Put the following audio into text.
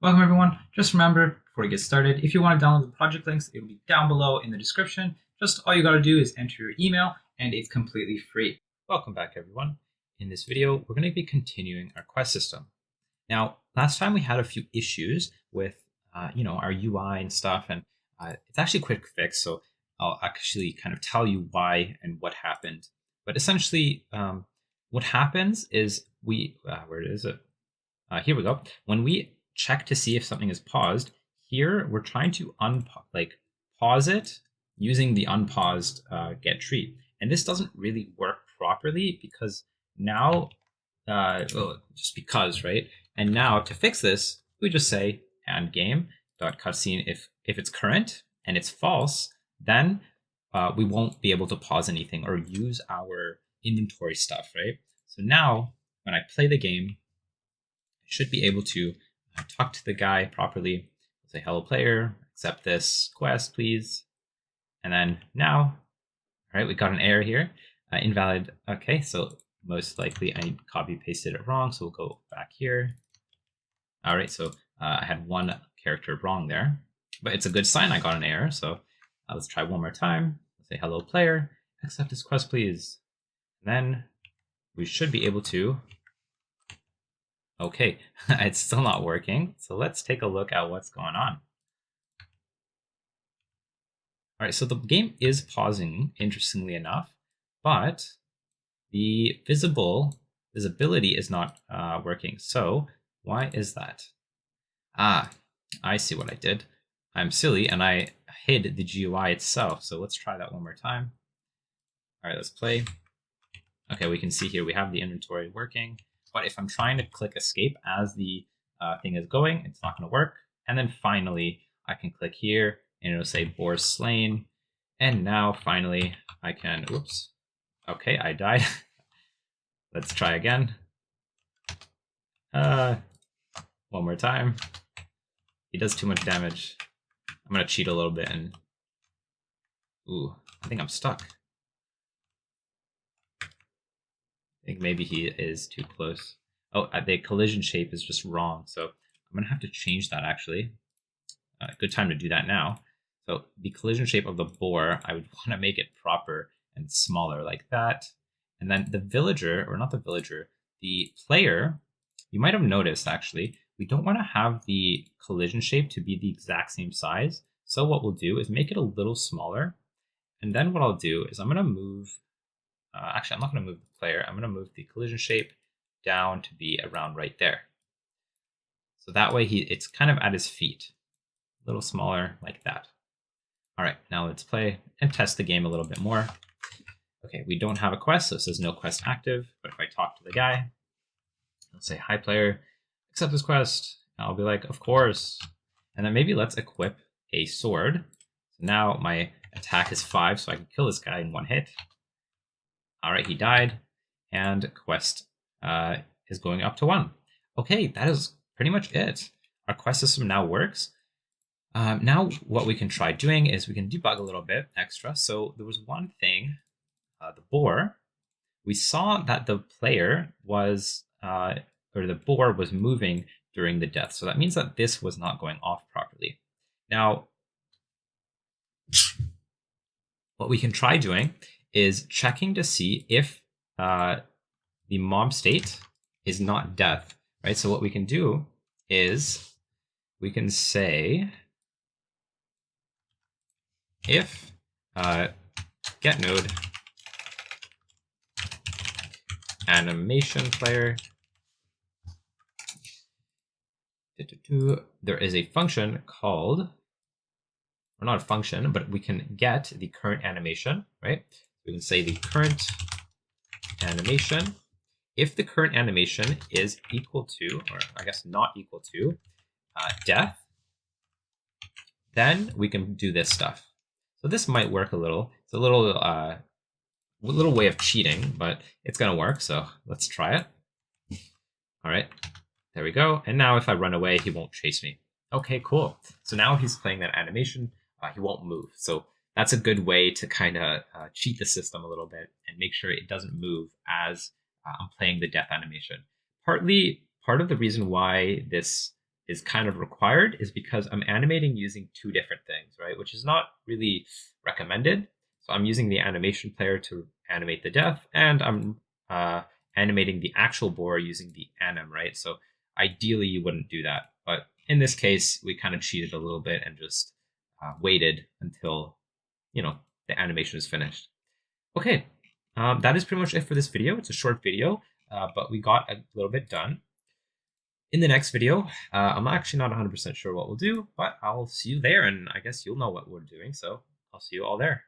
Welcome everyone. Just remember, before we get started, if you want to download the project links, it will be down below in the description. Just all you got to do is enter your email and it's completely free. Welcome back everyone. In this video, we're going to be continuing our quest system. Now, last time we had a few issues with our UI and stuff, and it's actually a quick fix, so I'll actually kind of tell you why and what happened. But essentially, what happens is where is it? Here we go. When we check to see if something is paused, here we're trying to pause it using the unpaused get tree. And this doesn't really work properly because now, just because, right? And now to fix this, we just say and game.cutscene if it's current and it's false, then we won't be able to pause anything or use our inventory stuff, right? So now when I play the game, I should be able to talk to the guy properly, say hello player, accept this quest please. And then now, all right, we got an error here, invalid. Okay, so most likely I copy pasted it wrong, so we'll go back here. All right, so I had one character wrong there, but it's a good sign I got an error. So let's try one more time. Let's say hello player, accept this quest please. And then we should be able to. Okay, it's still not working. So let's take a look at what's going on. All right, so the game is pausing, interestingly enough, but the visibility is not working. So why is that? I see what I did. I'm silly and I hid the GUI itself. So let's try that one more time. All right, let's play. Okay, we can see here we have the inventory working. But if I'm trying to click escape as the thing is going, it's not going to work. And then finally, I can click here and it'll say boar slain. And now finally I can, oops. Okay, I died. Let's try again. One more time. He does too much damage. I'm going to cheat a little bit and, ooh, I think I'm stuck. I think maybe he is too close. Oh, the collision shape is just wrong. So I'm going to have to change that actually. Good time to do that now. So the collision shape of the boar, I would want to make it proper and smaller like that. And then the villager, or not the villager, the player, you might have noticed actually, we don't want to have the collision shape to be the exact same size. So what we'll do is make it a little smaller. And then what I'll do is I'm going to move. Actually, I'm not going to move the player. I'm going to move the collision shape down to be around right there. So that way it's kind of at his feet, a little smaller like that. All right, now let's play and test the game a little bit more. Okay, we don't have a quest, so it says no quest active. But if I talk to the guy, I'll say, hi player, accept this quest. And I'll be like, of course. And then maybe let's equip a sword. So now my attack is 5, so I can kill this guy in one hit. All right, he died, and quest is going up to 1. Okay, that is pretty much it. Our quest system now works. Now what we can try doing is we can debug a little bit extra. So there was one thing, the boar. We saw that the player was, or the boar was moving during the death. So that means that this was not going off properly. Now, what we can try doing is checking to see if the mob state is not death, right? So what we can do is we can say if get node animation player, there is a function called, or not a function, but we can get the current animation, right? We can say the current animation. If the current animation is equal to, or I guess not equal to, death, then we can do this stuff. So this might work a little. It's a little way of cheating, but it's gonna work. So let's try it. All right, there we go. And now if I run away, he won't chase me. Okay, cool. So now he's playing that animation. He won't move. So that's a good way to kind of cheat the system a little bit and make sure it doesn't move as I'm playing the death animation. Part of the reason why this is kind of required is because I'm animating using two different things, right? Which is not really recommended. So I'm using the animation player to animate the death, and I'm animating the actual boar using the anim, right? So ideally you wouldn't do that. But in this case, we kind of cheated a little bit and just waited until, the animation is finished. Okay, that is pretty much it for this video. It's a short video, but we got a little bit done. In the next video, I'm actually not 100% sure what we'll do, but I'll see you there, and I guess you'll know what we're doing, so I'll see you all there.